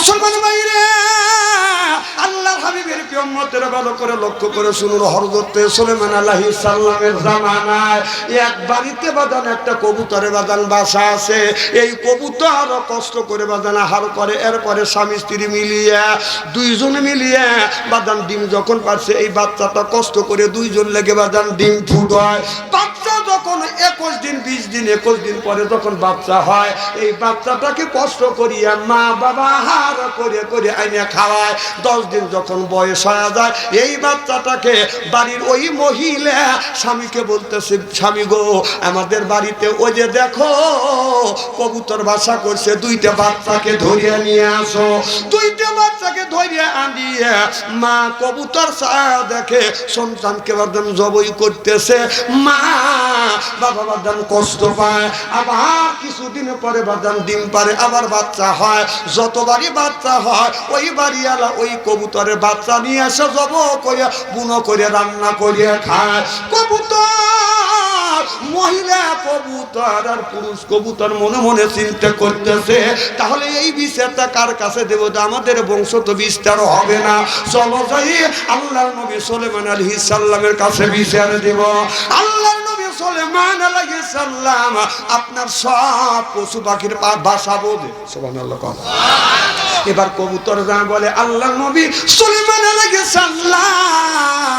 মুসলমান ভাইরা, আল্লাহর হাবিবের প্রিয় উম্মতেরা ভালো করে লক্ষ্য করে শুনুন। হযরত সুলাইমান আলাইহিস সালামের জামানায় এক বাড়িতে বাঁধান একটা কবুতরের বাঁধান বাসা আছে। এই কবুতর কষ্ট করে বাঁধান আহার করে, এরপরে স্বামী স্ত্রী মিলিয়ে দুইজন মিলিয়ে বাঁধান ডিম যখন পারছে, এই বাচ্চাটা কষ্ট করে দুইজন লেগে বাঁধান ডিম ফুটায়। বাচ্চা যখন 21 দিন 20 দিন 21 দিন পরে যখন বাচ্চা হয়, এই বাচ্চাটাকে কষ্ট করিয়া মা বাবা আহার করে করে আইনে খাওয়ায়। 10 দিন যখন বয়স হয়ে যায়, এই বাচ্চাটাকে বাড়ির ওই মহিলা স্বামীকে বলতেছে, স্বামী গো, আমাদের বাড়িতে ওই যে দেখো কবুতর বাসা করছে, 2টা বাচ্চাকে ধরিয়ে নিয়ে আসো। 2টা বাচ্চাকে ধরিয়ে আনিয়ে মা কবুতর দেখে সন্তানকে বাদান জবই করতেছে। মা বাবা বাদান কষ্ট পায়। আবার কিছুদিন পরে বাদান ডিম পারে, আবার বাচ্চা হয়। যতবারই বাচ্চা হয়, ওই বাড়িওয়ালা ওই কবুতরের বাচ্চা নিয়ে এসে জব করে বুনো করে রান্না করিয়ে খায়। কবুতর, মহিলা কবুতর আর পুরুষ কবুতর মনে মনে চিন্তা করতেছে, তাহলে এই বিচারটা কার কাছে দেব? আমাদের বংশ তো বিস্তার হবে না, চলো যাই আল্লাহর নবী সুলাইমান আলাইহিস সালামের কাছে বিচার দেব। আল্লাহর নবী সুলাইমান আলাইহিস সালাম আপনার সব পশু পাখির ভাষা বোঝে। সুবহানাল্লাহ। এবার কবুতর যা বলে, আল্লাহর নবী সুলাইমান আলাইহিস সালাম,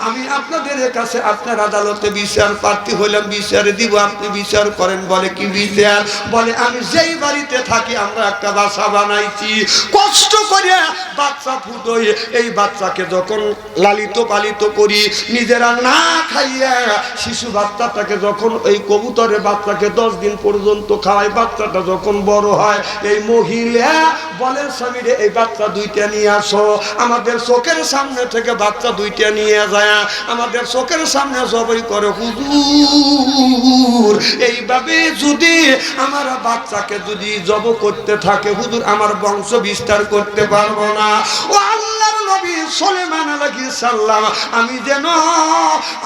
আমি আপনাদের কাছে আপনার আদালতে বিচার প্রার্থী হইলাম, বিচার দিব, আপনি বিচার করেন। বলে কি বিচার? বলে আমি যেই বাড়িতে থাকি আমরা একটা বাসা বানাইছি, কষ্ট করে বাচ্চা ফুটোই, এই বাচ্চাকে যখন লালিত পালিত করি, নিজেরা না খাইয়া শিশু বাচ্চাটাকে যখন এই কবুতরের বাচ্চাকে 10 দিন পর্যন্ত খাওয়াই, বাচ্চাটা যখন বড় হয়, এই মহিলা বলে স্বামীরে এই বাচ্চা 2টা নিয়ে আসো। আমাদের চোখের সামনে থেকে বাচ্চা 2টা নিয়ে যায়, আমাদের চোখের সামনে জবাই করে। হুজুর, এইভাবে যদি আমার বাচ্চাকে যদি জব করতে থাকে, হুজুর আমার বংশ বিস্তার করতে পারবো না। ও আল্লাহর নবী সুলাইমান আলাইহিস সালাম,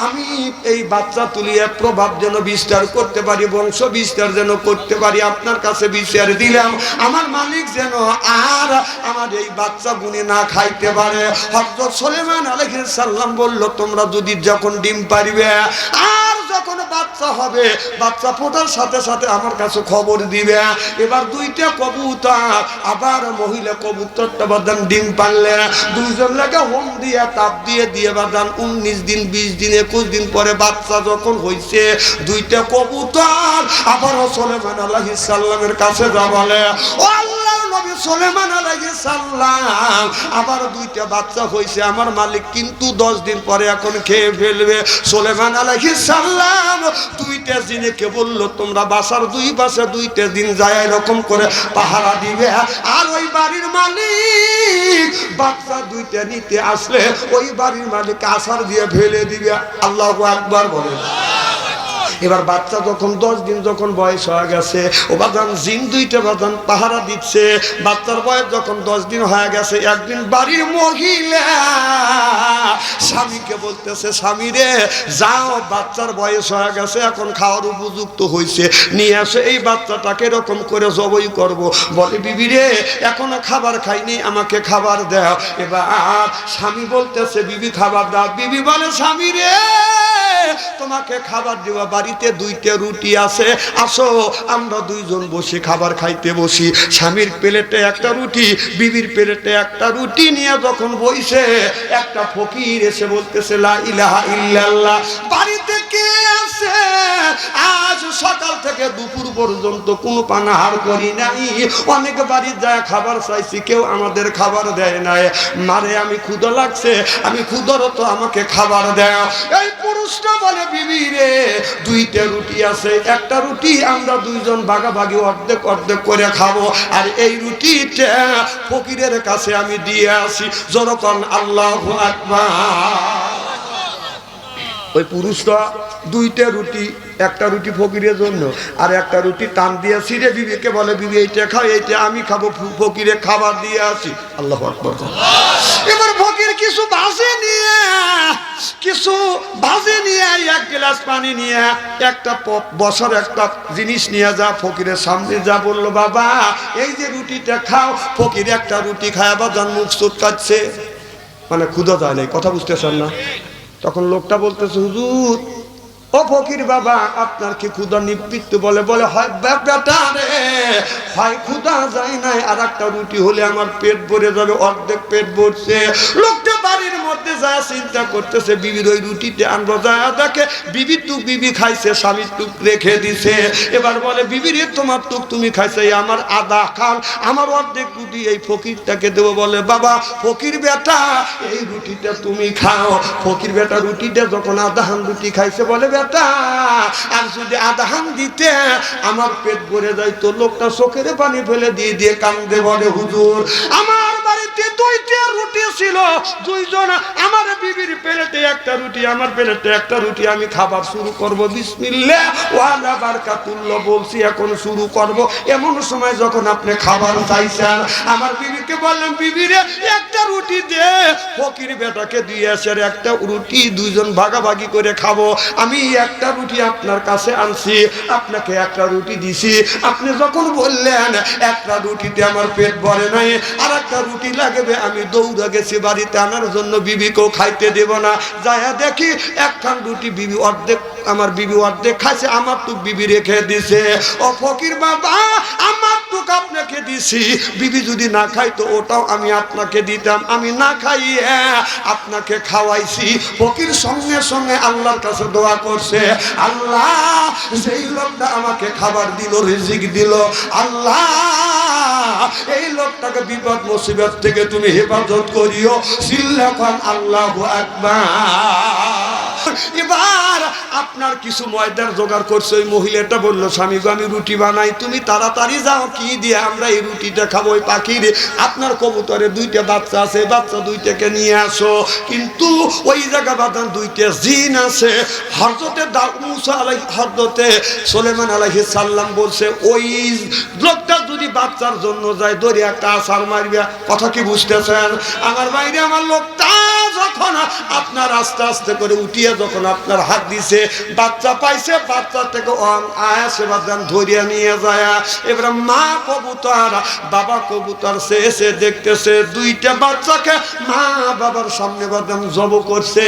আমি এই বাচ্চা তুলিয়ে প্রভাব যেন বিস্তার করতে পারি, বংশ বিস্তার যেন করতে পারি, আপনার কাছে বিচার দিলাম। আমার মালিক যেন আর আমার এই বাচ্চা গুনে না খাইতে পারে। হযরত সুলাইমান আলাইহিস সালাম বলল, তোমরা যদি যখন ডিম পারিবে আর যখন বাচ্চা হবে, বাচ্চা ফোটার সাথে সাথে আমার কাছে খবর দিবে। এবার 2টা কবুতর, আবার মহিলা কবুতরটা বাদান ডিম পারলেন, 2জন লাগে হোম দিয়ে তাপ দিয়ে দিয়ে বাদান 19 দিন 20 দিন 21 দিন পরে বাচ্চা যখন হয়েছে, 2টা কবুতর আবার সুলাইমান আলাইহিস সালামের কাছে যা বলে, ও আল্লাহর নবী সুলাইমান আলাইহিস সালাম, আবার 2টা বাচ্চা হয়েছে, আমার মালিক কিন্তু 10 দিন পরে এখন খেয়ে ফেলবে। সুলাইমান আলাইহিস সালাম 2টা জিনেকে বলল, তোমরা বাসার 2 পাশে 2টা দিন যায় এরকম করে পাহারা দিবে, আর ওই বাড়ির মালিক বাচ্চা 2টা নিতে আসলে ওই বাড়ির মালিক আছাড় দিয়ে ফেলে দিবে। আল্লাহু আকবার বলে। এবার বাচ্চা যখন 10 দিন যখন বয়স হয়ে গেছে, ও বাদান জিন 2টা বাদান পাহারা দিচ্ছে। বাচ্চার বয়স যখন 10 দিন হয়ে গেছে, একদিন বাড়ির মহিলা স্বামীকে বলতেছে, স্বামী রে যাও, বাচ্চার বয়স হয়ে গেছে, এখন খাওয়ার উপযুক্ত হয়েছে, নিয়ে আসে এই বাচ্চাটাকে এরকম করে জবই করব। বলে বিবি রে এখনো খাবার খাইনি, আমাকে খাবার দাও। এবার স্বামী বলতেছে, বিবি খাবার দাও। বিবি বলে, স্বামী রে তোমাকে খাবার দেওয়া, বাড়িতে 2টা রুটি আছে, আসো আমরা 2জন বসে খাবার খাইতে বসি। স্বামীর প্লেটে একটা রুটি, বিবির প্লেটে একটা রুটি নিয়ে যখন বইছে, একটা ফকির এসে বলতেছে, লা ইলাহা ইল্লাল্লাহ, বাড়িতে কে আছে? আজ সকাল থেকে দুপুর পর্যন্ত কোনো পানাহার করি নাই, অনেক বাড়ি যায় খাবার চাইছি, কেউ আমাদের খাবার দেয় নাই। মারে আমি ক্ষুধা লাগছে, আমি ক্ষুধারত, আমাকে খাবার দাও। এই পুরুষটা বলে, বিবি রে 2টা রুটি আছে, একটা রুটি আমরা 2জন ভাগাভাগি অর্ধেক অর্ধেক করে খাবো, আর এই রুটিটা ফকিরের কাছে আমি দিয়ে আসি। যখন আল্লাহু আকবার। ওই পুরুষটা 2টা রুটি, একটা রুটি ফকিরের জন্য, আর একটা রুটি টান দিয়ে ছিঁড়ে বিবিকে বলে, বিবি এইটা খাও, এইটা আমি খাবো, ফকিরে খাবার দিয়ে আসি। আল্লাহু আকবার। এবার ফকির কি কিছু ভাজি নিয়ে এক গ্লাস পানি নিয়ে একটা বসার একটা জিনিস নিয়ে যা ফকিরের সামনে যা বললো, বাবা এই যে রুটিটা খাও। ফকির একটা রুটি খায় বাজান মুখ চুটকাচ্ছে, মানে ক্ষুধা যায় নাই, কথা বুঝতেছেন না? তখন লোকটা বলতেছে, হুজুর ও ফকির বাবা, আপনার কি ক্ষুধা নিবৃত্ত? বলে হয় বেটা রে, হয় ক্ষুধা যায় নাই, আর একটা রুটি হলে আমার পেট ভরে যাবে, অর্ধেক পেট ভরছে। লোকটা বাড়ির মধ্যে যায় চিন্তা করতেছে, বিবির ওই রুটিতে আনবো, যায় দেখে বিবির টুক বিবি খাইছে, স্বামীর টুক রেখে দিছে। এবার বলে, বিবির তোমার টুক তুমি খাইছে, আমার আধা খান, আমার অর্ধেক রুটি এই ফকিরটাকে দেবো। বলে, বাবা ফকির বেটা এই রুটিটা তুমি খাও। ফকির বেটা রুটিটা যখন আধাহান রুটি খাইছে, বলে, বেটা আর যদি আধাহান দিতে আমার পেট ভরে যাইতো। লোকটা চোখের পানি ফেলে দিয়ে কান্দে, বলে, হুজুর আমার বাড়িতে দুইটা রুটি ছিল, দুইজন, আমার বিবির প্লেটে একটা রুটি, আমার প্লেটে একটা রুটি, আমি খাবার শুরু করব, বিসমিল্লাহ ওয়ালা বারাকাতুল্লাহ বলছি, এখন শুরু করব। এমন সময় যখন আপনি খাবার চাইছেন, আমার বিবিকে বললাম, বিবিরে একটা রুটি দে। ফকির বেটাকে দিয়েছে একটা রুটি, দুইজন ভাগাভাগি করে খাবো। আমি একটা রুটি আপনার কাছে আনছি, আপনাকে একটা রুটি দিছি। আপনি যখন বললেন একটা রুটিতে আমার পেট ভরে নাই, আর একটা রুটি লাগবে, আমি দৌড়ে গেছি বাড়িতে আনার জন্য, বিবিকেও খাইতে দেব না। যাইয়া দেখি একখান রুটি বিবি অর্ধেক, আমার বিবি অর্ধেক খাইছে, আমার টুক বিবি রেখে দিছে। ও ফকির বাবা, আমার টুক আপনাকে দিছি, বিবি যদি না খাইতো ওটাও আমি আপনাকে দিতাম, আমি না খাইয়ে আপনাকে খাওয়াইছি। ফকির সঙ্গে সঙ্গে আল্লাহর কাছে দোয়া করছে, আল্লাহ সেই লোকটা আমাকে খাবার দিল, রিজিক দিল, আল্লাহ এই লোকটাকে বিপদ মুসিবত থেকে তুমি হেফাজত করিও। সিল্লাখান আল্লাহু আকবার। এবার আপনার কিছু ময়দার জোগাড় করছে। ওই মহিলাটা বললো, স্বামী গো আমি রুটি বানাই, তুমি তাড়াতাড়ি যাও, কি দিয়ে আমরা এই রুটিটা খাবো। ওই পাখির আপনার কবুতরে দুইটা বাচ্চা আছে, বাচ্চা দুইটাকে নিয়ে আসো। কিন্তু ওই জায়গা বাদান দুইটা জিন আছে। হযরতে মুসা হযরতে সুলাইমান আলাইহিস সালাম বলছে, ওই লোকটা যদি বাচ্চার জন্য যায় ধরে একটা আছাড় মারবে। কথা কি বুঝতেছেন আমার বাইরে? আমার লোকটা যখন আপনার আস্তে আস্তে করে উঠিয়ে যখন আপনার হাত দিছে, বাচ্চা পাইছে, বাচ্চা থেকে আয়াসে বাদান ধরিয়া নিয়ে যায়। এবার মা কবুতর বাবা কবুতর সে দেখতেছে দুইটা বাচ্চাকে মা বাবার সামনে বাদান জব করছে।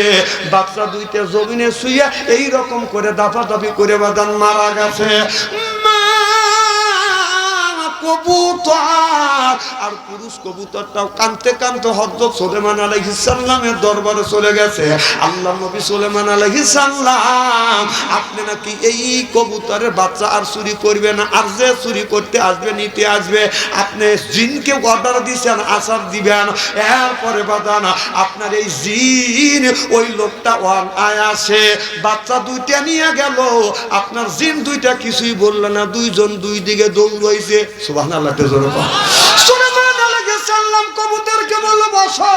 বাচ্চা দুইটা জমিনে শুয়ে এইরকম করে দাফাদাফি করে বাদান মারা গেছে। কবুতর আর পুরুষ কবুতরটাও কানতে কানতে হযরত সুলাইমান আলাইহিস সালামের দরবারে চলে গেছে। আল্লাহর নবী সুলাইমান আলাইহিস সালাম, আপনি নাকি এই কবুতরের বাচ্চা আর চুরি করবে না, আর যে চুরি করতে আসবে নিতে আসবে আপনি জিনকে অর্ডার দিবেন, আসার দিবেন। এরপরে বাদান আপনার এই জিন ওই লোকটা আয়াসে বাচ্চা দুইটা নিয়ে গেল। আপনার জিন দুইটা কিছুই বলল না, দুইজন দুই দিকে দৌড়াইছে। সুবহানাল্লাহ। সুলাইমান আলাইহিস সালাম কবুতরকে বলল, বসো।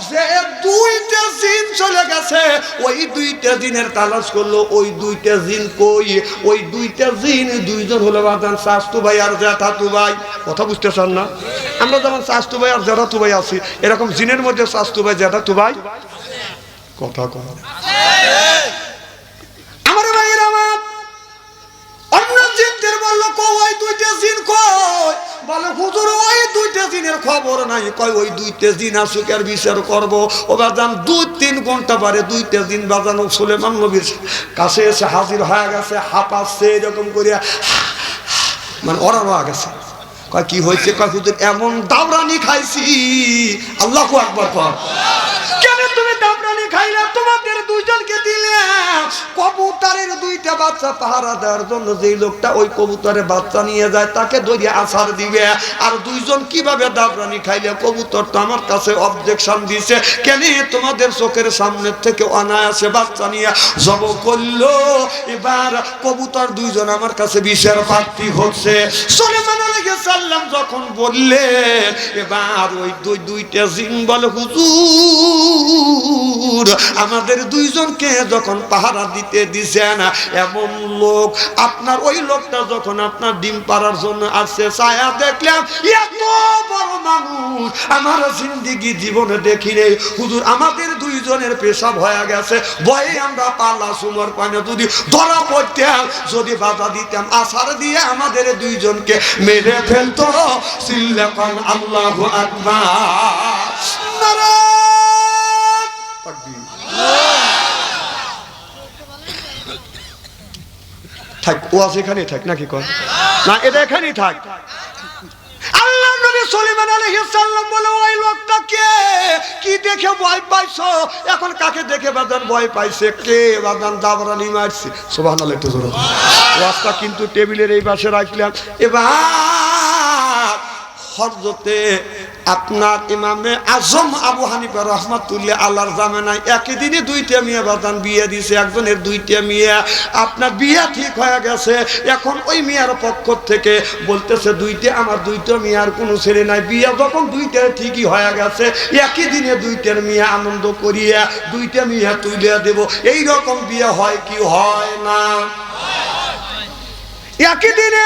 যে দুইটা জিন চলে গেছে, ওই দুইটা জিনের তালাশ করলো, ওই দুইটা জিন কই? ওই দুইটা জিন দুইজন হলো বাদান চাচতু ভাই আর জ্যাঠাতু ভাই। কথা বুঝতেছেন না? আমরা যেমন চাচতু ভাই আর জ্যাঠাতু ভাই আছি, এরকম জিনের মধ্যে চাচতু ভাই জ্যাঠাতু ভাই কথা কয় আমার ভাইয়ের। আমার অন্য জিনদের বললো, ওই দুইটা জিন কই? বলে, হুজুর ওই দুইটা জিনের খবর নাই। কয় ওই দুইটা জিন আসুক আর বিচার করবো। ও বাজান 2-3 ঘন্টা পরে দুইটা জিন বাজানো সুলাইমান নবীর কাছে এসে হাজির হয়ে গেছে, হাঁপাচ্ছে এরকম করে, মানে ওরা রয়ে গেছে। কয় কি হয়েছে? কয় হুজুর এমন দাবরানি খাইছি। আল্লাহু আকবার কর। কেন তুমি দাবরানি খাইলে? তোমাদের দুইজনকে দিলে কবুতরের দুইটা বাচ্চা পাহারা দেওয়ার জন্য। যেই লোকটা ওই কবুতরের বাচ্চা নিয়ে যায় তাকে ধরিয়ে আছাড় দিবে। আর দুইজন কিভাবে দাবরানি খাইলে? কবুতর তো আমার কাছে অবজেকশন দিছে, কেন তোমাদের চোখের সামনের থেকে অনায়াসে বাচ্চা নিয়ে জব করলো। এবার কবুতর দুইজন আমার কাছে বিষের প্রার্থী হচ্ছে। সুলাইমান আলাইহিস সালাম যখন বললে, এবার ওই দুইটা জিন বলে, হুজুর আমাদের দুইজনকে যখন পাহারা ভাড়া দিতে দিছেন, এমন লোক আপনার ওই লোকটা যখন আপনার ডিম পাড়ার জন্য আসছে, ছায়া দেখলাম এত বড় মানুষ আমার জিন্দেগি জীবনে দেখি নেই হুজুর। আমাদের দুইজনের পেশাব হয়ে গেছে, ভয়ে আমরা পালা সুমর পানে যদি ধরা পড়তাম, যদি বাধা দিতাম আসার দিয়ে আমাদের দুইজনকে মেরে ফেলতো। সিল্লাকান আল্লাহু আকবার, নারায়ে তাকবীর। থাক, ওয়াজ এখানেই থাক নাকি কর না, এটা এখানেই থাক। আল্লাহ নবী সুলাইমান আলাইহিস সালাম বলে, ওই লোকটা কে, কি দেখে ভয় পাইছো? এখন কাকে দেখে বাজান ভয় পাইছে? কে বাজান জাবরানি মারছে? সুবহানাল্লাহ, একটু জোরে। ওয়াজটা কিন্তু টেবিলের এই পাশে রাখলাম। এবার হযরতে আপনার ইমামে আজম আবু হানিফা রাহমাতুল্লাহ আল্লাহর জামানায় একই দিনে দুইটা মেয়ে বাজান বিয়ে দিয়েছে। একজনের দুইটা মেয়ে, আপনার বিয়ে ঠিক হয়ে গেছে। এখন ওই মেয়ের পক্ষ থেকে বলতেছে, দুইটা আমার দুইটা মেয়ের কোনো ছেলে নাই। বিয়ে যখন দুইটার ঠিকই হয়ে গেছে, একই দিনে দুইটার মেয়ে আনন্দ করিয়া দুইটা মেয়ে তুলে দেব। এই রকম বিয়ে হয় কি হয় না? একই দিনে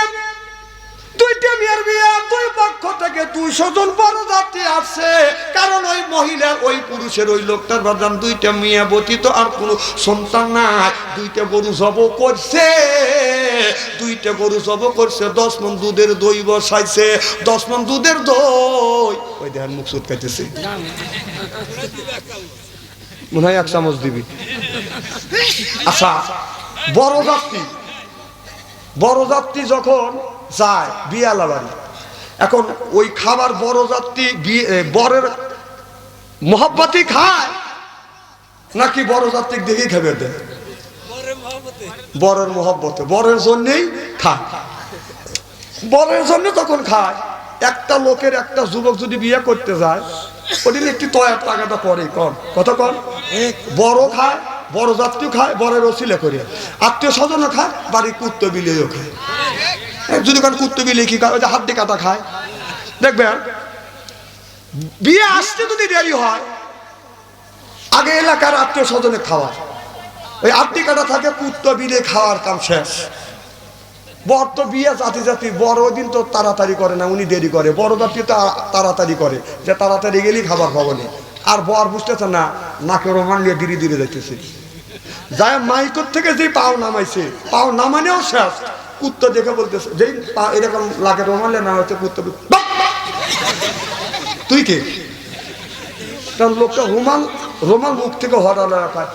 দুইটা মেয়ের বিয়ে, দুই পক্ষ থেকে 200 জন বড় যাত্রী আসছে। কারণ ওই মহিলার, ওই পুরুষের, ওই লোকটার বাদাম দুইটা মেয়ে ব্যতীত আর কোনো সন্তান নাই। দুইটা গরু জব করছে, দুইটা গরু জব করছে। 10 মণ দুধের দই বসাইছে, 10 মণ দুধের দই। ওই দেখেন মুখ সুটকাইতেছে, মনে হয় 1 চামচ দিবি। আচ্ছা, বড় যাত্রী যখন যায় বিয়ালা বাড়ি, এখন ওই খাবার বড় যাত্রী বরের মোহাব্বতই খায় নাকি বড় যাত্রী দেখেই খাবে? বরের মোহাব্বতে, বরের জন্যই খায়। বরের জন্য তখন খায়। একটা লোকের, একটা যুবক যদি বিয়ে করতে যায়, ওদিন একটি তয়ার টাকাটা পরে কম কত কম, বড় খায়, বড় যাত্রীও খায়, বরের ওসিলা করে, আত্মীয় স্বজনও খায়, বাড়ি কুত্তো বিলেও খায়। যদি কারণ কুত্তো বিলে কি খায়, ওই যে হাড্ডি কাটা খায়। দেখবেন বিয়ে আসতে যদি দেরি হয়, আগে এলাকার আত্মীয় স্বজনে খাওয়ায়, ওই হাড্ডি কাটা থাকে, কুত্তো বিলে খাওয়ার কাম শেষ। বর তো বিয়ে জাতি বড় দিন তো তাড়াতাড়ি করে না, উনি দেরি করে। বড় জাতি তাড়াতাড়ি করে, যে তাড়াতাড়ি গেলেই খাবার পাবো না। আর বর বুঝতেছে না, নাকে রোমান নিয়ে ধীরে ধীরে যাইতেছে। যায় মাইকর থেকে যে পাও নামাইছে, পাও নামানেও শেষ। কুত্তা দেখে বলতেছে, যেই এরকম লাগে রোমালে না হচ্ছে, কুত্তা তুই কে? কারণ লোকটা রোমাল মুখ থেকে হরালো রাখায়।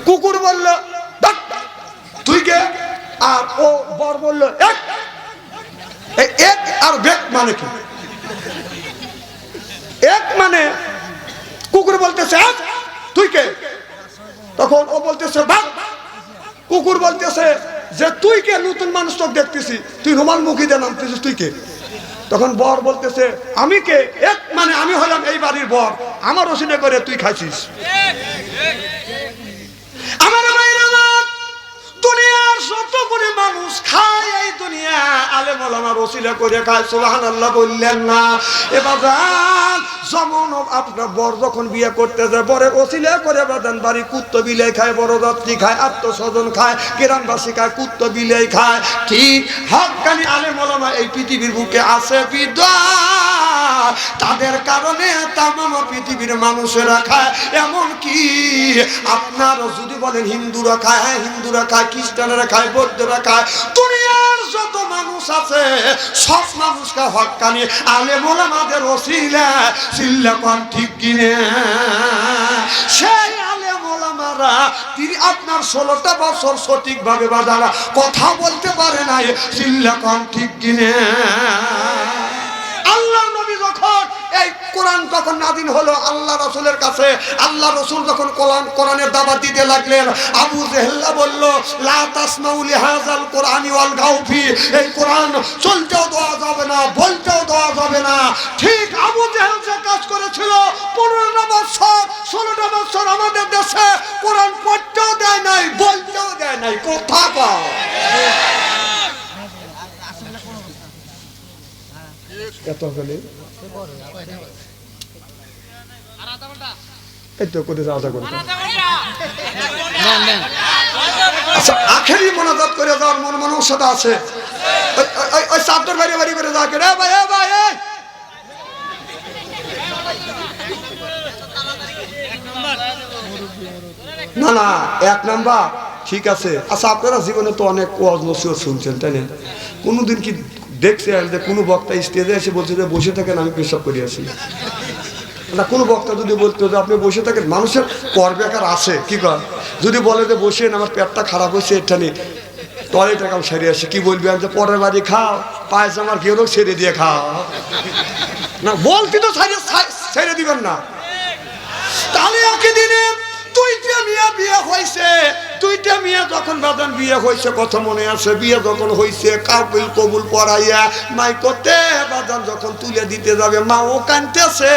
কুকুর বলল তুই কে? আর ও বর বলল এক। আর বেক মানে কি? এক মানে কুকুর বলতেছে এক, তুই কে? তখন ও বলতেছে বাপ। কুকুর বলতেছে যে তুই কে? নতুন মানুষ তো দেখতেছি, তুই রুমাল মুখী দিয়ে নামতেছিস, তুই কে? তখন বর বলতেছে আমি কে? এক মানে আমি হলাম এই বাড়ির বর, আমার ওসিলে করে তুই খাইছিস। আমার দুনিয়ার যত করে মানুষ খায়, এই দুনিয়া আলেম ওলামার ওসিলা করে খায়। সুবহানাল্লাহ বললেন না? এবার যেমন আপনার বর যখন বিয়ে করতে যায়, বরের ওসিলা করে বাদান বাড়ি কুত্তো বিলাই খায়, বড় যাত্রী খায়, আত্মস্বজন খায়, গ্রামবাসী খায়, কুত্তো বিলাই খায়। ঠিক হক্কানি আলেম ওলামা এই পৃথিবীর বুকে আছে বিদায়, তাদের কারণে তামাম পৃথিবীর মানুষেরা খায়। এমন কি আপনার যদি বলেন হিন্দুরা খায়, হ্যাঁ হিন্দুরা খায়, খ্রিস্টানরা খায়, বৌদ্ধরা খায়, দুনিয়ার যত মানুষ আছে সব মানুষকে হক্কানি আলেম ওলামাদের ওসিলা সিল্লাকান ঠিক কিনে। সেই আলেম ওলামারা তিনি আপনার 16টা বছর সঠিকভাবে বাজারা কথা বলতে পারে নাই, সিল্লাকান ঠিক কিনে। আল্লাহ নবী যখন এই কোরআন তখন নাযিল হলো আল্লাহ রাসূলের কাছে, আল্লাহ রাসূল যখন কোরআনের দাওয়াত দিতে লাগলেন, আবু জেহেল বলল লা তাসমাউ লিহাযাল কোরআনি ওয়াল গাউফি, এই কোরআন চলতেও দেওয়া যাবে না, বলতেও দেওয়া যাবে না। ঠিক আবু জেহেল যে কাজ করেছিল, 15টা বছর 16টা বছর আমাদের দেশে কোরআন পড়তেও দেয় নাই, বলতেও দেয় নাই। কথা কও এত হলে এই তো করে যাওয়া করে আচ্ছা আখেরি মোনাজাত করে যাওয়ার মন মানসিকতা আছে ওই চাদর বাড়ি বাড়ি করে যাওয়া রে ভাই ভাই না না এক নাম্বার ঠিক আছে আচ্ছা আপনারা জীবনে তো অনেক ওয়াজ নসিহত শুনছেন তাই না কোনোদিন কি দেখছেন যে কোনো বক্তা স্টেজে এসে বলছে যে বসে থাকেন আমি পেশাব করে আসি না কোনো বক্তা যদি বলতো যে আপনি বসে থাকেন মানুষের কর বেকার আছে কি কর যদি বলে যে বসেন আমার পেটটা খারাপ হয়েছে এখানে টয়লেট একাল সেরে আসে কি বলবি আমি যে পরের বাড়ি খাও পায়জামার গেলেও ছেড়ে দিয়ে খাও না বলতি তো ছেড়ে দিবেন না তাহলে একই দিনে দুইটা মেয়ে বিয়ে হয়েছে দুইটা মেয়ে যখন বাদান বিয়ে হয়েছে কথা মনে আছে বিয়ে যখন হয়েছে কাবিল কবুল পড়াইয়া মাই করতে বাদান যখন তুলে দিতে যাবে মাও কাঁদতেছে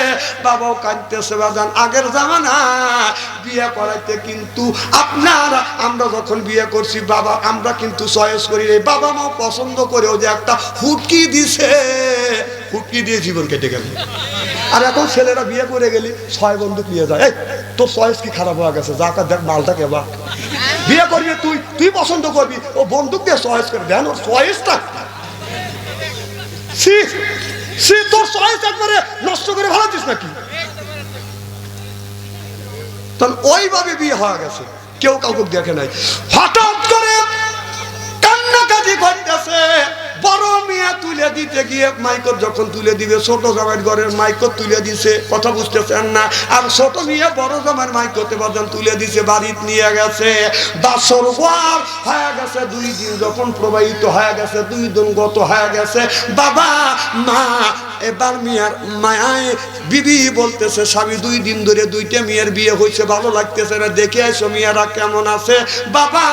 বাবাও কাঁদতেছে বাদান আগের জামানা বিয়ে করাইতে কিন্তু আপনারা আমরা যখন বিয়ে করছি বাবা আমরা কিন্তু চয়েস করি বাবা মাও পছন্দ করেও যে একটা হুটকি দিছে হুটকি দিয়ে জীবন কেটে গেল আর এখন ছেলেরা বিয়ে করে গেলি 6 বন্দুক নিয়ে যায় তোর চয়েস কি খারাপ হয়ে গেছে যা দেখ মালটাকে বা বিয়ে করবি তুই পছন্দ করবি ও বন্দুক দিয়ে চয়েস করে দেন ওর চয়েসটা তোর চয়েস একবারে নষ্ট করে ভালো নাকি তখন ওইভাবে বিয়ে হয়ে গেছে কেউ কাউকে দেখে নাই হঠাৎ করে কান্নাকাটি করতেছে বড় মিয়া তুলে দিতে গিয়ে মাইকর যখন তুলে দিবে ছোট জামাইয়ের ঘরের মাইকর তুলে দিছে কথা বুঝতেছেন না আর ছোট মিয়া বড় জামাইয়ের মাইকতে বাজান তুলে দিছে বাড়িতে নিয়ে গেছে বাসর ঘর হয়ে গেছে 2 দিন যখন প্রবাহিত হয়ে গেছে 2 দিন গত হয়ে গেছে বাবা মা এবার মিয়ার মায়ায় বিবি বলতেছে স্বামী 2 দিন ধরে 2টা মেয়ের বিয়ে হয়েছে ভালো লাগতেছে না দেখে আসো মেয়েরা কেমন আছে বাবা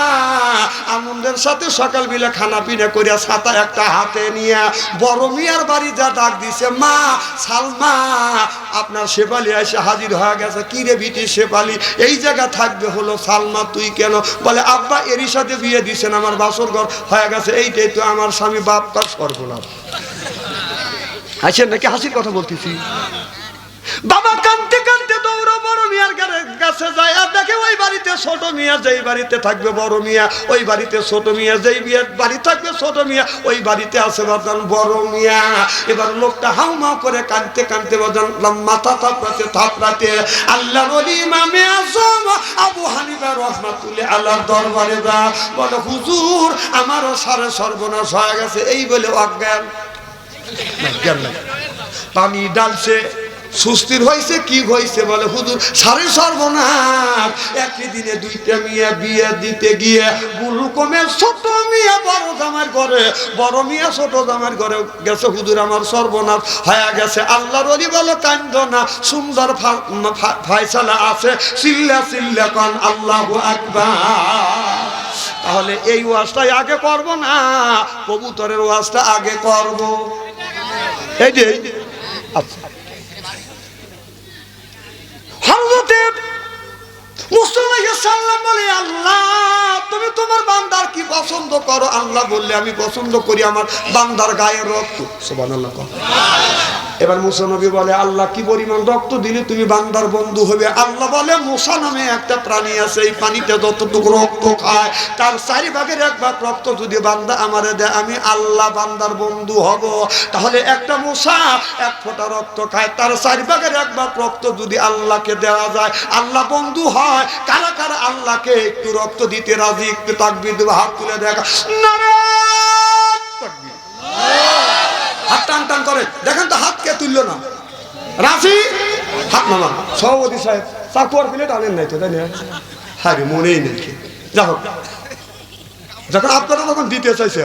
আনন্দের সাথে সকাল বেলা খানা পিনা করিয়া ছাতা একটা হাতে নিয়ে বড় মিয়ার বাড়ি যা ডাক দিছে মা সালমা আপনার শেফালি এসে হাজির হয়ে গেছে কি রে বিটি শেফালি এই জায়গা থাকবে হলো সালমা তুই কেন বলে আব্বা এরই সাথে বিয়ে দিছেন আমার বাসর ঘর হয়ে গেছে এইটাই তো আমার স্বামী বাপ তার সর্বনাশ হাসেন নাকি হাসির কথা বলতেছি বাবা কাঁদতে কাঁদতে দৌড়ো বড় মিয়ার কাছে যায় আর দেখে ওই বাড়িতে ছোট মিয়া যেই বাড়িতে থাকবে বড় মিয়া ওই বাড়িতে ছোট মিয়া যেই বিয়ের বাড়ি থাকবে ছোট মিয়া ওই বাড়িতে আছে বাজান বড় মিয়া এবার লোকটা হাউমাউ করে কাঁদতে কাঁদতে বাজান মাথা থাপড়াতে আল্লাহর ওলি ইমামে আজম আবু হানিফা রাহমাতুল্লাহ আলাইহির দরবারে যা বলে হুজুর আমারও সারে সর্বনাশ হয়ে গেছে এই বলে অজ্ঞান পানি ডালছে সুস্থির হয়েছে কি হয়েছে বলে হুজুর সারে সর্বনাশ একই দিনে 2টা মেয়ে বিয়ে দিতে গিয়ে বুলুকমে ছোট মিয়া বড় জামার ঘরে বড় মিয়া ছোট জামার ঘরে গেছে হুজুর আমার সর্বনাশ হয়ে গেছে আল্লাহর ওলি বলে কান্দো না সুন্দর ফয়সালা আছে চিল্লা চিল্লা কোন আল্লাহু আকবার তাহলে এই ওয়াজটা আগে করব না কবুতরের ওয়াজটা আগে করব এই যে আচ্ছা হযরত মুসা আলাইহিস সালাম বলে আল্লাহ তুমি তোমার বান্দার কি পছন্দ করো আল্লাহ বললে আমি পছন্দ করি আমার বান্দার গায়ের রক্ত সুবহানাল্লাহ এবার মুসা নবী বলে আল্লাহ কি পরিমাণ রক্ত দিলে তুমি বান্দার বন্ধু হবে আল্লাহ বলে মুসা নামে একটা প্রাণী আছে এই পানিতে যতটুকু রক্ত খায় তার 4 ভাগের 1 ভাগ রক্ত যদি বান্দা আমারে দেয় আমি আল্লাহ বান্দার বন্ধু হব তাহলে একটা মুসা 1 ফোঁটা রক্ত খায় তার 4 ভাগের 1 ভাগ রক্ত যদি আল্লাহকে দেওয়া যায় আল্লাহ বন্ধু হয় কারা কারা আল্লাহকে একটু রক্ত দিতে রাজি একটু তাকবীর দেব হাত তুলে দেখা নারায়ে তাকবীর হাত টান টান করে দেখেন তো হাত কে তুললো না রাজি হাত নামা সভাপতি সাহেব চাকুয়ার প্লেট আনেন নাই তো তাই না হারে মনেই নেই যা হোক যখন আপনারা তখন দিতে চাইছে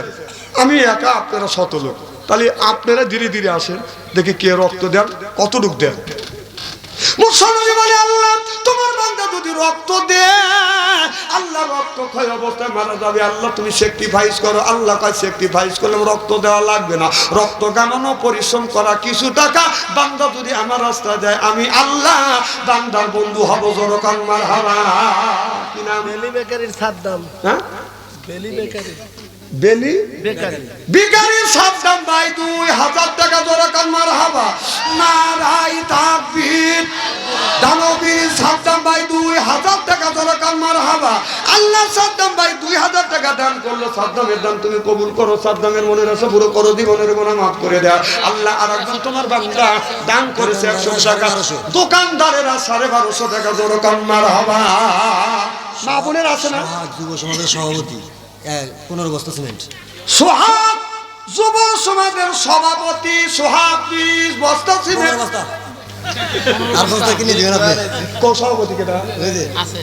আমি একা আপনারা 100 লোক তাহলে আপনারা ধীরে ধীরে আসেন দেখি কে রক্ত দেন কতটুক দেন মুসলমান বলে আল্লাহ তোমার বান্দা যদি রক্ত দেয় আল্লাহ রক্ত ক্ষয় অবস্থায় মারা যাবে আল্লাহ তুমি স্যাক্রিফাইস করো আল্লাহ কয় স্যাক্রিফাইস করলে রক্ত দেওয়া লাগবে না রক্ত গামানো পরিশ্রম করা কিছু টাকা বান্দা যদি আমার রাস্তায় যায় আমি আল্লাহ বান্দার বন্ধু হব জোরকান মারহাবা কি নাম বেলি বেকারির সাদ্দাম হ্যাঁ বেলি বেকারি বেলি বিকারি সাবধান ভাই 2000 টাকা জোরে কান মারহাবা নারাই তাকবীর দানবীর সাবধান ভাই 2000 টাকা জোরে কান মারহাবা আল্লাহ সাবধান ভাই 2000 টাকা দান করলো সাবধানের দান তুমি কবুল করো সাবধানের মনের আশা পুরো করো জীবনের গুনাহ মাফ করে দাও আল্লাহ আরেকজন তোমার বান্দা দান করেছে 100 টাকা দোকানদারেরা 1250 টাকা জোরে কান মারহাবা মা বোনের আছে না যুব সমাজের সভাপতি 15 বস্তা সিমেন্ট সোহাগ যুব সমাজের সভাপতি সোহাগ 20 বস্তা সিমেন্ট আর বস্তা কিনে দিবেন আপনি কোন সভাপতি কেটা ওই যে আছে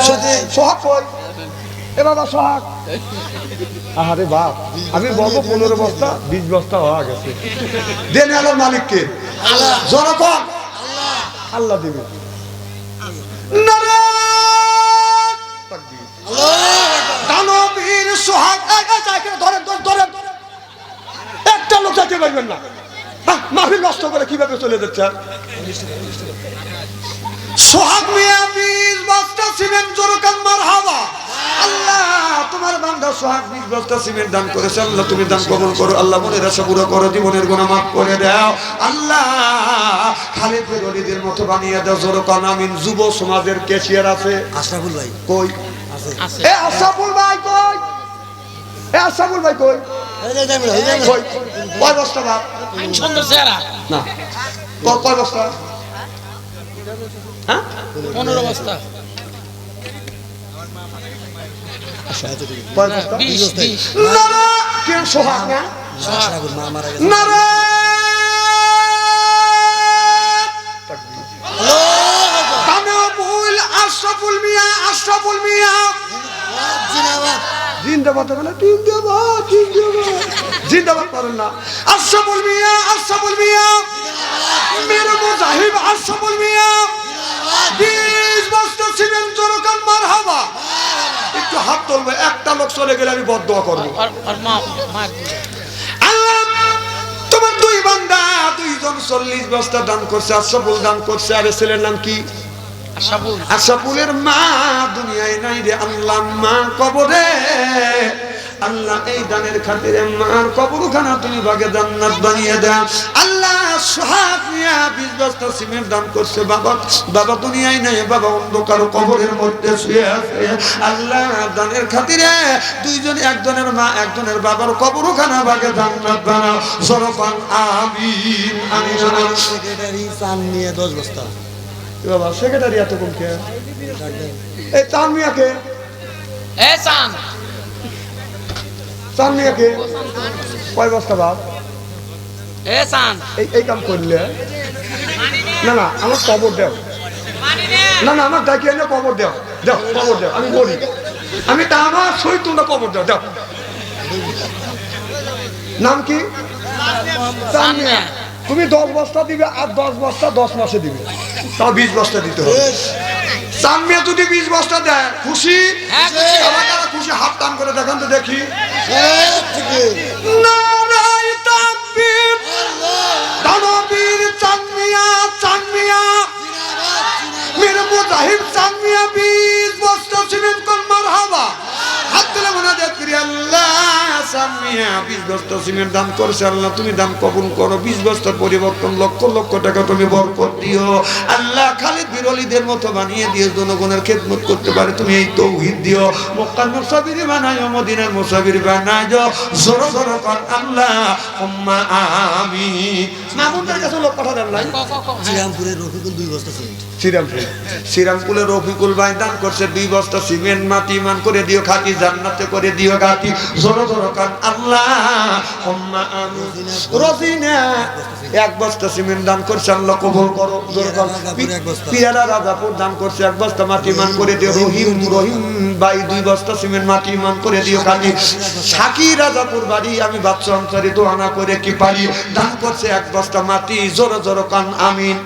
সভাপতি সোহাগ কই এ বাবা সোহাগ আরে বাপ আমি বলবো 15 বস্তা 20 বস্তা হয়ে গেছে দেন আলোর মালিক কে আল্লাহ জনগণ আল্লাহ আল্লাহ দিবে নারায়ণ তাকবীর দানবীর সোহাগ ধরেন একটা লোক যাতে পারবেন না মাহফিল নষ্ট করে কিভাবে চলে যাচ্ছে সোহাগ মিয়া 20 বস্তা সিমেন্ট জোরকান মারহাবা আল্লাহ তোমার বান্দা সোহাগ 20 বস্তা সিমেন্ট দান করেছে আল্লাহ তুমি দান কবুল করো আল্লাহ মনের আশা পুরো করো জীবনের গুনাহ মাফ করে দাও আল্লাহ খালিদ বিন ওয়ালিদের মতো বানিয়ে দাও জোরকান আমিন যুব সমাজের ক্যাশিয়ার আছে আশরাফুল ভাই কই আছে এ আশরাফুল ভাই কই এ আশরাফুল ভাই কই কই কয় বস্তা বাপ সুন্দর চেহারা না কয় বস্তা হ্যাঁ 15 বস্তা কয় বস্তা 20 না না কে সোহাগ না আশরাফুল মা মারা গেছে না রে আশরাফুল মিয়া জিন্দাবাদ জিন্দাবাদ বলে জিন্দাবাদ করেন না আশরাফুল মিয়া মেরে মুজাহিব আশরাফুল মিয়া 20 বস্তা সিমেন্ট জোরকান মারহাবা একটু হাত তুলবে একটা লোক চলে গেলে আমি বদদোয়া করব আর মা আল্লাহ তোমার দুই বান্দা দুইজন 40 বস্তা দান করছে আশরাফুল দান করছে আর ছেলের নাম কি আশরাফুলের মা দুনিয়ায় নাই রে আল্লাহ মা কবরে আল্লাহ এই দানের খাতিরে মার কবরখানা তুমি ভাগে জান্নাত বানিয়ে দাও আল্লাহ সোহাগ মিয়া 20 বস্তা সিমেন্ট দান করছে বাবা দুনিয়ায় নাই বাবা অন্ধকার কবরের মধ্যে শুয়ে আছে আল্লাহ দানের খাতিরে দুইজন একজনের মা একজনের বাবার কবরখানা ভাগে জান্নাত বানাও সরফান আমিন আমিন সেক্রেটারি চান নিয়ে 10 বস্তা বাবা সেক্রেটারি এত কম কে এই চান মিয়াকে এ চান চান মিয়াকে কয় বস্তা বাপ এ চান এই কাম করলে না না আমার কবর দেও না না আমার ডাকিয়ে এনে কবর দেও কবর দেও আমি বলি আমি তা আমার সহিত তোমরা কবর দেও নাম কি চান মিয়া তুমি 10 বস্তা দিবে আর 10 বস্তা 10 মাসে দিবে তাও 20 বস্তা দিতে হবে চান মিয়া যদি 20 বস্তা দেয় খুশি আমাকে খুশি হাত টান করে দেখান তো দেখি নারায়ে তাকবীর দানবীর চান মিয়া মেরে মুজাহিব চান মিয়া 20 বস্তা সিমেন্ট কোন মারহাবা হাত তুলে মুনাজাত করি আল্লাহ চান মিয়া 20 বস্তা সিমেন্ট দান করছে আল্লাহ তুমি দান কবুল করো 20 বস্তার পরিবর্তন লক্ষ লক্ষ টাকা তুমি বরকত দিও আল্লাহ খালিদ বিন ওয়ালিদের মতো বানিয়ে দিও জনগণের খেদমত করতে পারে তুমি এই তৌহিদ দিও মক্কার মুসাফির বানাইও মদিনার মুসাফির বানাইও জোর জোর কর আল্লাহ উম্মা আমিন মামুনের কাছে লোক পাঠা দেন নাই শ্রীরামপুরের রফিকুল 2 বস্তা সিমেন্ট শ্রীরামপুরের রফিকুল ভাই দান করছে 2 বস্তা সিমেন্ট মাটি মান করে দিও খাঁটি জান্নাতে করে দিও গাতি জোর জোর কর আল্লাহ উম্মা আমিন রজিনা 1 বস্তা সিমেন্ট দান করছে আল্লাহ কবুল করো জোর কর পিয়ারা রাজাপুর দান করছে 1 বস্তা মাটি মান করে দিও রহিম ভাই 2 বস্তা সিমেন্ট মাটি মান করে দিও খাঁটি সাকি রাজাপুর বাড়ি আমি বাচ্চা আনসারি তো আনা করে কি পারি দান করছে 1 বস্তা মাটি জোর জোর কান আমিন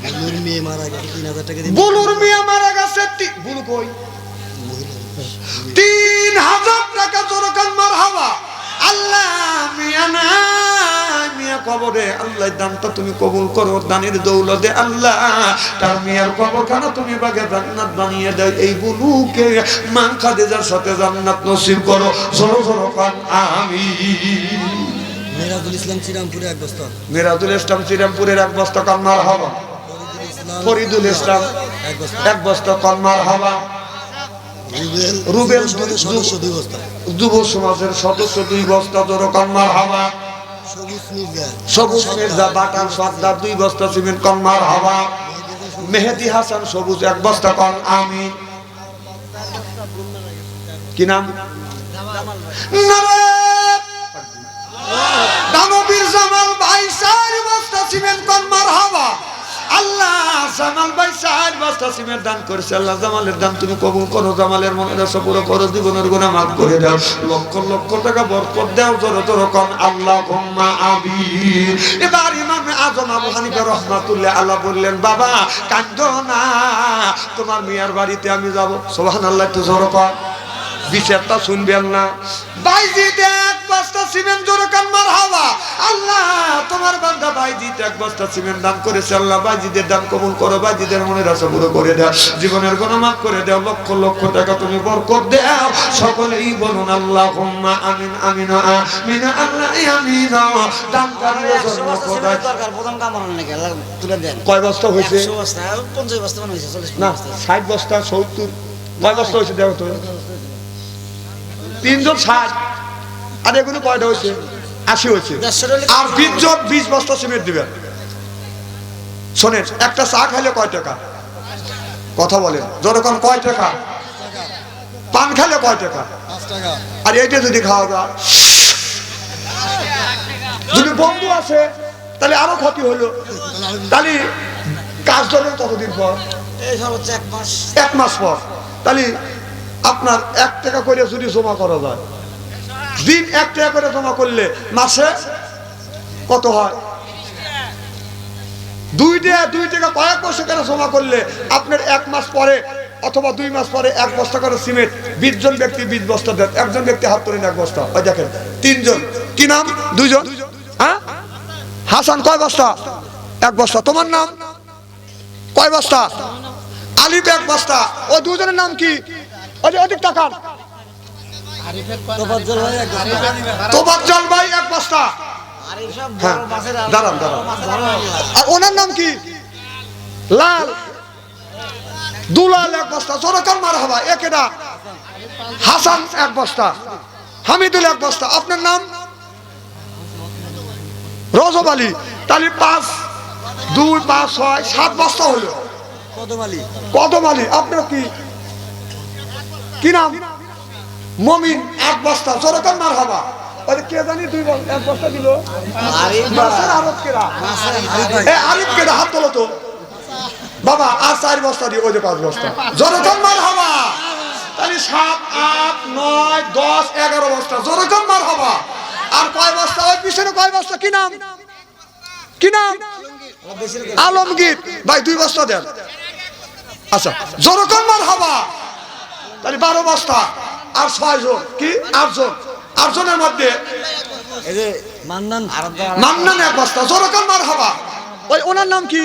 বুলুর মেয়ে মারা গেছে 3000 টাকা দিয়ে বুলুর মিয়া মারা গেছে বুলু কই 3000 টাকা জোর কান মারহাবা আল্লাহ মিয়া না মিয়া কবরে আল্লাহ দানটা তুমি কবুল করো, দানের দৌলতে আল্লাহ তার মেয়ের কবরখানা তুমি বাগে জান্নাত বানিয়ে দাও। এই বুলুকে মা খাদিজার সাথে জান্নাত নসিব করো। জোরে জোরে কান আমিন। মেরাজুল ইসলাম শ্রীরামপুরে এক বস্তা, মিরাজুল ইসলাম শ্রীরামপুরের এক বস্তা কান মারহাবা। ফরিদুল ইসলাম এক বস্তা, এক বস্তা কান মারহাবা। রুবেল সদস্য 2 বস্তা, যুব সমাজের সদস্য 2 বস্তা। জোরে কান মারহাবা। সবুজ মির্জা, সবুজ মির্জা বাটার সর্দার 2 বস্তা সিমেন্ট কান মারহাবা। মেহেদি হাসান সবুজ 1 বস্তা কান আমিন। কি নাম? দানবীর জামাল ভাই 4 বস্তা সিমেন্ট কান মারহাবা। আল্লাহ জামাল ভাই 4 বস্তা সিমেন্ট দান করেছে। আল্লাহ জামালের দান তুমি কবুল করো, জামালের মনের আশা পুরো করো, জীবনের গুনাহ মাফ করে দাও, লক্ষ লক্ষ টাকা বরকত দাও। জোরে জোরে কোন আল্লাহুম্মা আমিন। এবার ইমাম আযম আবু হানিফা রাহমাতুল্লাহ আলাইহি বললেন, বাবা কাঁদো না, তোমার মিয়ার বাড়িতে আমি যাব। সুবহানাল্লাহ, একটু জোরে কর, বিচারটা শুনবেন না। বাইজিদ 1 বস্তা সিমেন্ট, জোরে কান মারহাবা। আল্লাহ তোমার বান্দা বাইজিদ 1 বস্তা সিমেন্ট দান করেছে। আল্লাহ বাইজিদের দান কবুল করো, বাইজিদের মনের আশা পুরো করে দাও, জীবনের গুনাহ মাফ করে দাও, লক্ষ লক্ষ টাকা তুমি বরকত দাও। সকলেই বলুন আল্লাহুম্মা আমিন আমিন আমিন আল্লাহ আমিন। দানকারীর জন্য খোদাই দরকার প্রথম কাম হলো নাকি আল্লাহ তুলে দেন। কয় বস্তা হয়েছে? 100 বস্তা, 50 বস্তা মানে হয়েছে, 40 না, বস্তা। 60 বস্তা 70 কয় বস্তা হয়েছে দেখো তো। 360 আর এগুলো কয়টা হয়েছে? 80 হয়েছে। আর 20 বস্তা সিমেন্ট দিবেন। শোনেন, একটা চা খাইলে কয় টাকা? কথা বলেন যখন কয় টাকা? পান খাইলে কয় টাকা? 5 টাকা। আর এইটা যদি খাওয়া যায়, যদি বন্ধু আছে তাহলে আরো ক্ষতি হলো। তাহলে কাজ ধরবেন কতদিন পর? এই সর্বোচ্চ 1 মাস। 1 মাস পর। তাহলে আপনার 1 টাকা করে যদি জমা করা যায়, দিন 1 টাকা করে জমা করলে মাসে কত হয়? 2 টাকা কয়েক বছর করে জমা করলে আপনার 1 মাস পরে অথবা 2 মাস পরে 1 বস্তা করে সিমেন্ট 20 জন ব্যক্তি 20 বস্তা দেন। একজন ব্যক্তি হাত তোলেন 1 বস্তা। ওই দেখেন 3 জন। কি নাম? 2 জন। হ্যাঁ, হাসান কয় বস্তা? 1 বস্তা। তোমার নাম কয় বস্তা? আলিফ 1 বস্তা। ওই 2 জনের নাম কি? অধিক টাকা তোফাজ্জল ভাই এক বস্তা। তোফাজ্জল ভাই 1 বস্তা। আরিফ সাহেব হ্যাঁ, বড় মাছের দাঁড়ান। আর ওনার নাম কি? লাল দুলাল 1 বস্তা। জোরে কান মারহাবা। একেডা হাসান 1 বস্তা, হামিদুল 1 বস্তা। আপনার নাম? রজব আলী। তাহলে 5 2 5 6 7 বস্তা হলো। কদম আলী। কদম আলী। আপনার কি কি নাম? মমিন 1 বস্তা। জোরে কান মারহাবা। আরে কে জানি 1 বস্তা দিল। আরিফ মাছের আরব কেডা? আরিফ ভাই। আরিফ কেডা? হাত তোলো তো বাবা। আর 4 বস্তা দিয়ে ওই যে 5 বস্তা। জোরে কান মারহাবা। তাহলে 7 8 9 10 11 বস্তা। জোরে কান মারহাবা। আর কয় বস্তা? ওই পিছনে কয় বস্তা? কি নাম? কি নাম? আলমগীর ভাই 2 বস্তা দেন। আচ্ছা, জোরে কান মারহাবা। তাহলে 12 বস্তা। আর 6 জন। কি? 8 জন। 8 জনের মধ্যে এই যে মান্নান মান্নান 1 বস্তা। জোরে কান মারহাবা। ওই ওনার নাম কি?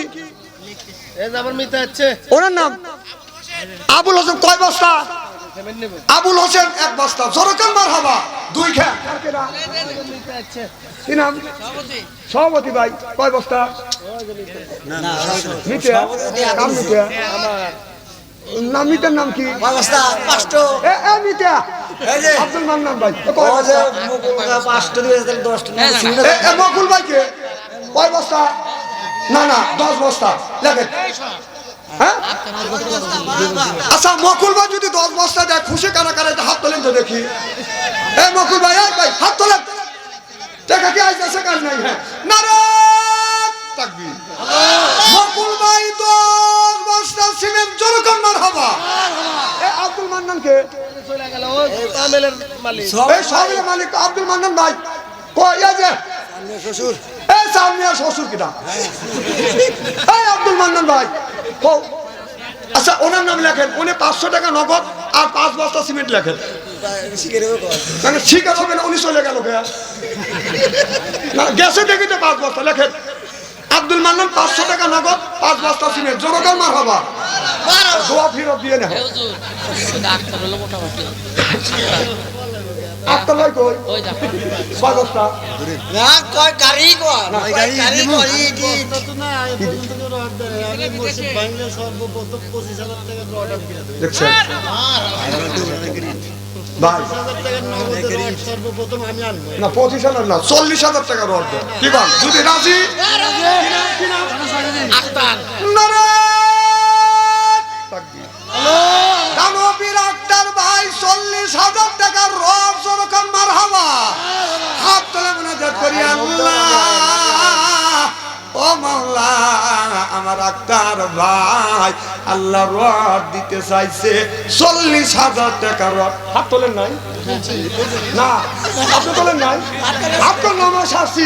ওনার নাম আবুল হোসেন। কয় বস্তা? আবুল হোসেন 1 বস্তা। জোরে কান মারহাবা। 2 খেয়া। কি নাম? সভাপতি ভাই কয় বস্তা? না মিটিয়া। কাম মিটিয়া। নাম মিটার নাম কি? অবস্থা 5টো। এ মিটিয়া। এই যে আব্দুল মান্নান ভাই কয় ও যে বস্তা? 5টো দিয়ে 10টো হ্যাঁ, এ মকুল ভাই কে? কয় বস্তা? না 10 বস্তা লেখেন। হ্যাঁ, আচ্ছা মকুল ভাই যদি 10 বস্তা দেয় খুশি কারা কারা হাত তোলেন তো দেখি। এ মকুল ভাই, এই ভাই হাত তোলেন। টাকা কি আইছে কাজ নাই? হ্যাঁ, নারে তাকবীর। মকুল ভাই 10 বস্তা সিমেন্ট। জোরে কান মারহাবা। এ আব্দুল মান্নান কে? এই সামিলের মালিক আব্দুল মান্নান ভাই। কই এই যে শ্বশুর। এই সামনে শ্বশুর কিনা? এই আব্দুল মান্নান ভাই কও। আচ্ছা ওনার নাম লেখেন। উনি 500 টাকা নগদ আর 5 বস্তা সিমেন্ট লেখেন। শিখে নেবো কর। মানে শিকার হবে না, উনি চলে গেল কে? না গেছে দেখি তো 5 বস্তা লেখেন। আব্দুল মান্নান 500 টাকা নগদ 5 বস্তা সিমেন্ট, জোরকার মার হবা দোয়া ফিরত দিয়ে না। এ হুজুর, ওই ডাক্তার হলো মোটামুটি। আটটা লয় কই ওই দেখো। 5 বস্তা না কয় গাড়ি কর, না, ওই গাড়ি দিব। করি ইটি। দেখছেন ভাই না 25,000 না 40,000 টাকা রড দেন। কি বল যদি রাজি? আক্তার। দানবীর আক্তার ভাই 40,000 টাকা রড সরকার মারহাবা। হাত তুলে মুনাজাত করি, আল্লাহ ও মাওলা আমার আক্তার ভাই আল্লাহ রড দিতে চাইছে 40,000 টাকা রড। হাত তোলেন নাই না, আপনি তোলেন নাই, আপনার নামা শাস্তি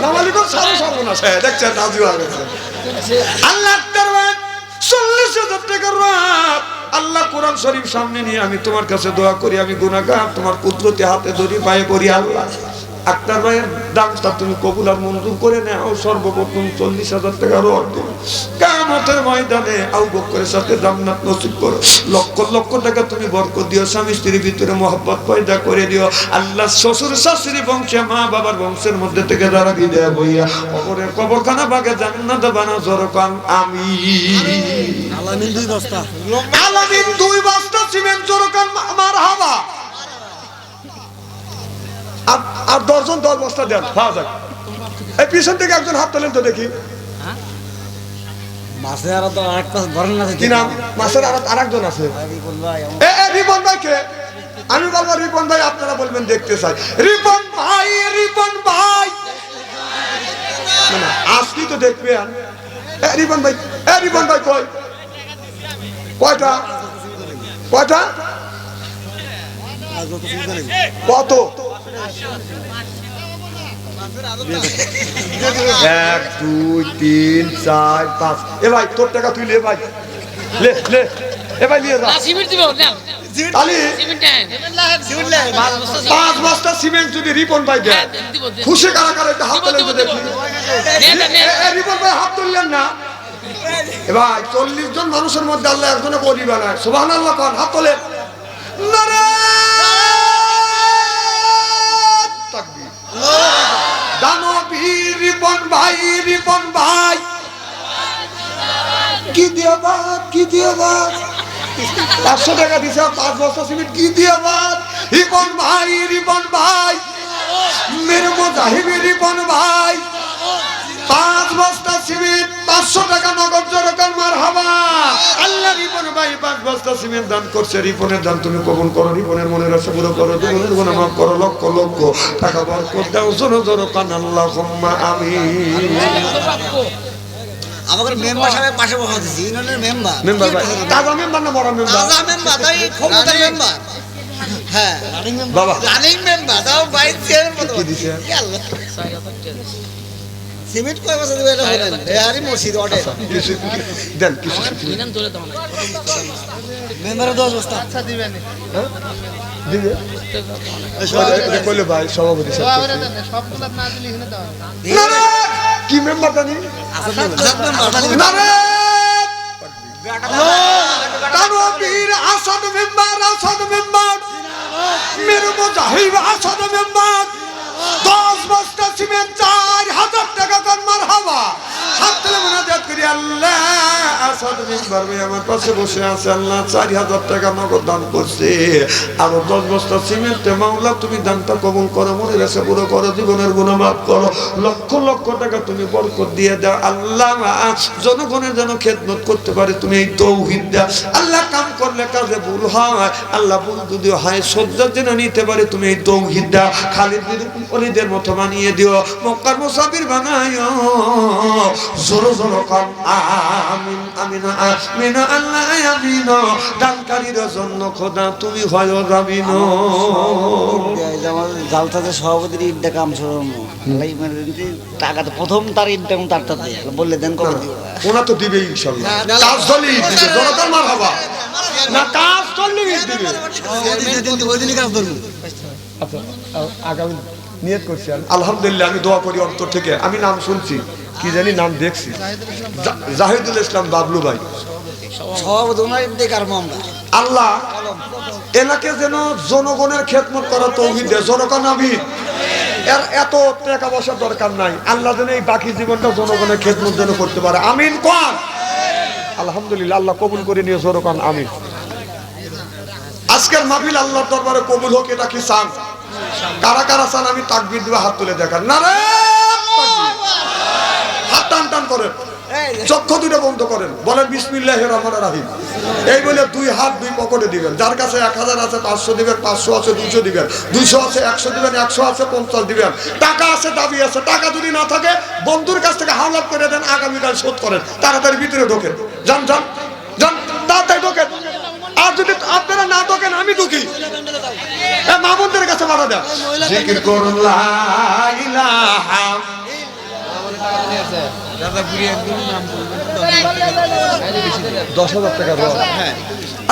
নামালিকর সারা সর্বনাশ। দেখছেন রাজু হয়ে গেছে। আল্লাহ আক্তার ভাই 40,000 টাকার রড। আল্লাহ কোরআন শরীফ সামনে নিয়ে আমি তোমার কাছে দোয়া করি, আমি গুনাহগার, তোমার পুত্রকে হাতে ধরি পায়ে পড়ি। আল্লাহ আক্তার ভাইয়ের দামটা তুমি কবুল আর মঞ্জুর করে নাও। সর্বপ্রথম 40,000 টাকা রড দিন। কিয়ামতের ময়দানে আবু বকরের সাথে জান্নাত নসিব করো। লক্ষ লক্ষ টাকা তুমি বরকত দিও, স্বামী স্ত্রীর ভিতরে মহব্বত পয়দা করে দিও। আল্লাহ শ্বশুর শাশুড়ি বংশে মা বাবার বংশের মধ্যে থেকে যারা বিদায় হইয়া কবরের কবরখানা ভাগে জান্নাত বানাও জোরকান আমিন। আলামিন 2 বস্তা। আলামিন 2 বস্তা সিমেন্ট জোরকান মারহাবা। আর 10 বস্তা দেন পাওয়া যায়। এই পিছন থেকে একজন হাত তোলেন তো দেখি। মাসে আর তো আরেকটা ধরেন না কি নাম? মাসের আরেকজন আছে। রিপন ভাই এ রিপন ভাই কে? আমি বলবো রিপন ভাই, আপনারা বলবেন দেখতে চাই। রিপন ভাই, রিপন ভাই না আজকে তো দেখবেন। রিপন ভাই, রিপন ভাই কই? কয়টা কয়টা কত? 1 2 3 4 5। এ ভাই তোর টাকা তুই লে ভাই, লে লে। এ ভাই নিয়ে যা। না, সিমেন্ট দিব না। আলি সিমেন্ট দেন। 5 বস্তা সিমেন্ট যদি রিপন ভাই দেয়, হ্যাঁ, দিব, দিব। খুশি কারা কারা একটু হাত তোলেন তো দেখি। নেন, নেন। রিপন ভাই হাত তুললেন না। এ ভাই 40 জন মানুষের মধ্যে আল্লাহ একজনে বলি বানায়। সুবহানাল্লাহ কোন হাত তোলেন। নারায়ণ তাকবীর। দানবীর রিপন ভাই, রিপন ভাই কি দিয়ে বাদ, কি দিয়ে বাদ 500 টাকা দিছে 5 বস্তা সিমেন্ট কি দিয়ে বাদ। রিপন ভাই, রিপন ভাই মেরে মুজাহিদ রিপন ভাই 5 বস্তা সিমেন্ট 500 টাকা নগদ জোরকার মারহাবা। আল্লাহ রিপন ভাই 5 বস্তা সিমেন্ট দান করছে। রিপনের দান তুমি কবুল করো, রিপনের মনের আশা পুরো করো, জীবনের গুনাহ মাফ করো, লক্ষ লক্ষ টাকা বরকত দাও। জোর জোর কান আল্লাহুম্মা আমিন। আমাদের মেম্বার সাহেব পাশে বসা দিছি, ইউনিয়নের মেম্বার। মেম্বার ভাই তাজা মেম্বার না বড় মেম্বার? তাজা মেম্বার, তাই ক্ষমতার মেম্বার। হ্যাঁ বাবা রানিং মেম্বার, তাও ভাইস চেয়ারম্যান মতো। কি দিছে? আল্লাহ সিমেন্ট কয় বছর দিবে এটা বলেন। আরে মসজিদ অর্ডার কিছু দেন কিছু ইনাম ধরে দাও না। মেম্বারের 10 বস্তা আচ্ছা দিবেন। দিবে এটা কইলে ভাই সভাপতি সাহেব না রে কি মেম্বার জানি আসাদ মেম্বার না রে তানভীর আসাদ মেম্বার, আসাদ মেম্বার মেরে মুজাহিদ আসাদ মেম্বার 10 বস্তা সিমেন্ট 4,000 টাকা কর মারহাবা। হাত তুলে মুনাজাত করি, আল্লাহ আসাদ মেম্বার ভাই আমার পাশে বসে আছে, আল্লাহ 4,000 টাকা নগদ দান করছে। আরো 10 বস্তা সিমেন্টে মাওলা তুমি দানটা কবুল করো, মনের আশা পুরো করো, জীবনের গুনাহ মাফ করো, লক্ষ লক্ষ টাকা তুমি বরকত দিয়ে দাও। আল্লাহ জনগণের যেন খেদমত করতে পারে তুমি এই তৌহিদ দাও। আল্লাহ কাম করলে কাজে ভুল হয়, আল্লাহ ভুল যদি হয় সজ্জা জেনে নিতে পারে তুমি এই তৌহিদ দাও। খালিদ বিন ওয়ালিদের মতো বানিয়ে দিও, মক্কার মুসাফির বানাইও। জোর জোর কাম আমিন। আমিন আমিন আল্লাহ আমিন দানকারীর জন্য খোদা তুমি হয় জামিন জালসাতে সভাপতির ঈদটা কাম শুরু টাকা তো প্রথম তার ঈদটা তারটা দিয়ে বললে দেন কবে দিব ওনা তো দিবে ইনশাআল্লাহ কাজ চললেই দিবে জনতার মারহাবা না কাজ চললেই দিবে ওই দিনই কাজ ধরবো আচ্ছা আগামী নিয়ত করছি আলহামদুলিল্লাহ আমি দোয়া করি অন্তর থেকে আমি নাম শুনছি কি জানি নাম দেখছি জাহিদুল ইসলাম বাবলু ভাই সভাপতি ওনার ঈদটা কার আমরা আল্লাহ এলাকে যেন জনগণের খেদমত করা তৌহিদ দেয় জনগণ আমিন এর এত টাকা পয়সার দরকার নাই আল্লাহ যেন এই বাকি জীবনটা জনগণের খেদমত যেন করতে পারে আমিন কোন আলহামদুলিল্লাহ আল্লাহ কবুল করে নিয়ে জনগণ আমিন আজকের মাহফিল আল্লাহর দরবারে কবুল হোক এটা কি চান কারা কারা চান আমি তাকবীর দিয়ে হাত তুলে দেখান না রে হাত টান টান করেন চক্ষু দুটো বন্ধ করেন বলেন বিসমিল্লাহির রহমানির রহিম এই বলে দুই হাত দুই পকেটে দিবেন যার কাছে 1000 আছে 500 দিবেন 500 আছে 200 দিবেন 200 আছে 100 দিবেন 100 আছে 50 দিবেন টাকা আছে দাবি আছে টাকা যদি না থাকে বন্ধুর কাছ থেকে হাওলাত করে দেন আগামীকাল শোধ করেন তাড়াতাড়ি ভিতরে ঢোকেন যান যান যান তাড়াতাড়ি ঢোকেন আর যদি আপনারা না ঢোকেন আমি ঢুকি মামুনদের কাছে বাধা দেন জিকির করুন লা ইলাহা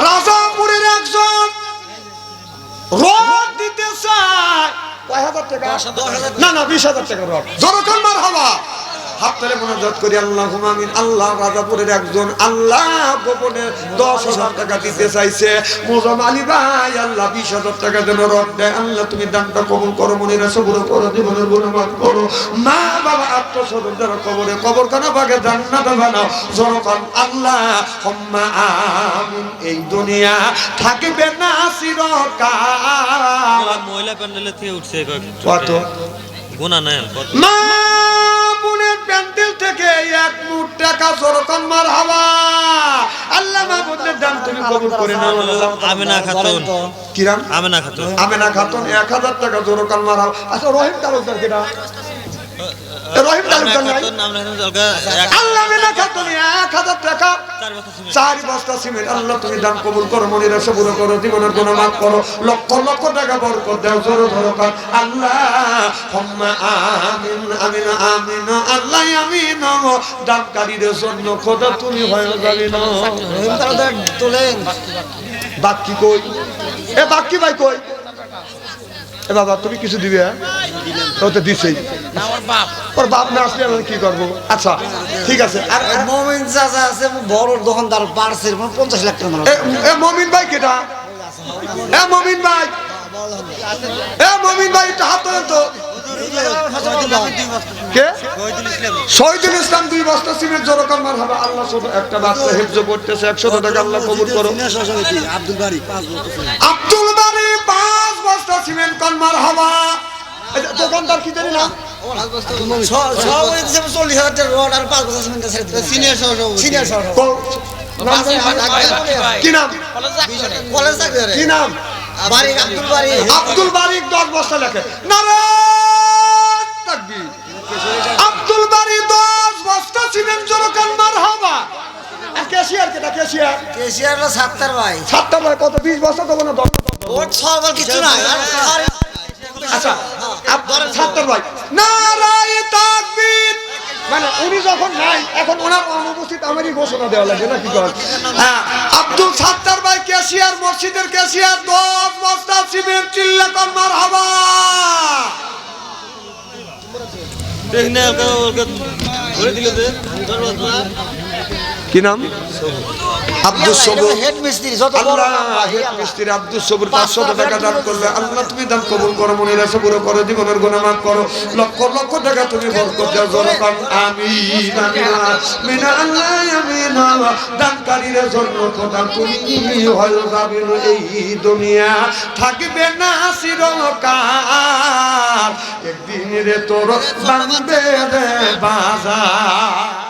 রাজাপুরের একজন রড দিতে চায় কয় হাজার টাকা না না 20,000 টাকা রড জনগণ মারহাবা হাত তুলে মোনাজাত করি আল্লাহুম্মা আমিন আল্লাহ রাজাপুরের একজন আল্লাহ গোপনে 10,000 টাকা দিতে চাইছে মোজাম আলী ভাই আল্লাহ 20,000 টাকা দেন রড দেয় আল্লাহ তুমি দানটা কবুল করো মনিরা সবুর করো জীবনের গুণমান করো মা বাবা আত্মস্বজন যারা কবরে কবরখানা ভাগে জান্নাত বানাও জনগণ আল্লাহ হুম্মা আমিন এই দুনিয়া থাকবে না চিরকাল মহিলা প্যান্ডেলে থেকে উঠছে কত গুণা নাই কত মা বোনের প্যান্ডেল থেকে 1 মুঠ টাকা জোরকান মারহাবা আল্লাহ মাহবুবের দান তুমি কবুল করে নাও আমিনা খাতুন কিরাম আমিনা খাতুন 1000 টাকা জোরকান মারহাবা আচ্ছা রহিম তালুকদার কেডা রহিম তালুকদার নাই আল্লাহ আমিনা খাতুন 1000 টাকা 4 বস্তা সিমেন্ট আল্লাহ তুমি দান কবুল করো মনিরা সবুর করো জীবনের গুনাহ মাফ করো লক্ষ লক্ষ টাকা বরকত দাও জোর ধরকার আল্লাহ হুম্মা আমিন আমিন আমিন আল্লাহ আমিন দানকারীদের জন্য খোদা তুমি হয় জামিন রহিম তালুকদার তোলেন বাকি কই এ বাকি ভাই কই এ বাবা তুমি কিছু দিবে তো তো দিছেই আমার বাপ ওর বাপ না আসলে আমি কি করব আচ্ছা ঠিক আছে আর মোমিন চাচা আছে বড় দোকানদার পার্সের 50 লাখ টাকা এ মমিন ভাই কেটা এ মমিন ভাই একটু হাত তোলেন তো কে শহীদুল ইসলাম 2 বস্তা সিমেন্ট জোরকান মারহাবা আল্লাহ শুধু একটা বাচ্চা হিফজ করতেছে 100 টাকা আল্লাহ কবুল করো আব্দুল বাড়ি 5 বস্তা সিমেন্ট কান মারহাবা দোকানদার কি জানি না সভাপতি 40,000 টাকা রড আর 5 বছর সিমেন্ট আছে সিনিয়র কি নাম কলেজ চাকরি কি নাম বারিক আব্দুল বারিক 10 বস্তা লেখে নারে তাকবীর আব্দুল বারিক 10 বস্তা সিমেন্ট জোরকান মারহাবা ক্যাশিয়ার কেটা কেসিয়াররা 70 ভাই 7টা ভাই কত 20 বস্তা দেব না 10 ওর সবার কিছু নাই আচ্ছা আপনারা 70 ভাই নারায়ে তাকবীর মানে উনি যখন নাই এখন ওনার অনুপস্থিত আমারই ঘোষণা দেওয়া লাগে না কি করেন হ্যাঁ আব্দুল সাত্তার ভাই ক্যাশিয়ার মসজিদের ক্যাশিয়ার 10 বস্তা সিমেন্ট চিল্লা কর মারহাবা দেখনে ওকে ধরে দিলে দে কি নাম আব্দুল সবুর হেড মিস্ত্রি যত বড় আল্লাহ হেড মিস্ত্রি আব্দুল সবুর 500 টাকা দান করবে আল্লাহ তুমি দান কবুল করো মনিরা সবুর করো জীবনের গুনাহ মাফ করো লক্ষ লক্ষ টাকা তুমি বরকত দাও জোরকান আমিন আমিন আল্লাহ আমিন দানকারীর জন্য খোদা তুমি হয় জামিন এই দুনিয়া থাকবে না চিরকাল একদিন রে তোর বাঁধবে রে বাজার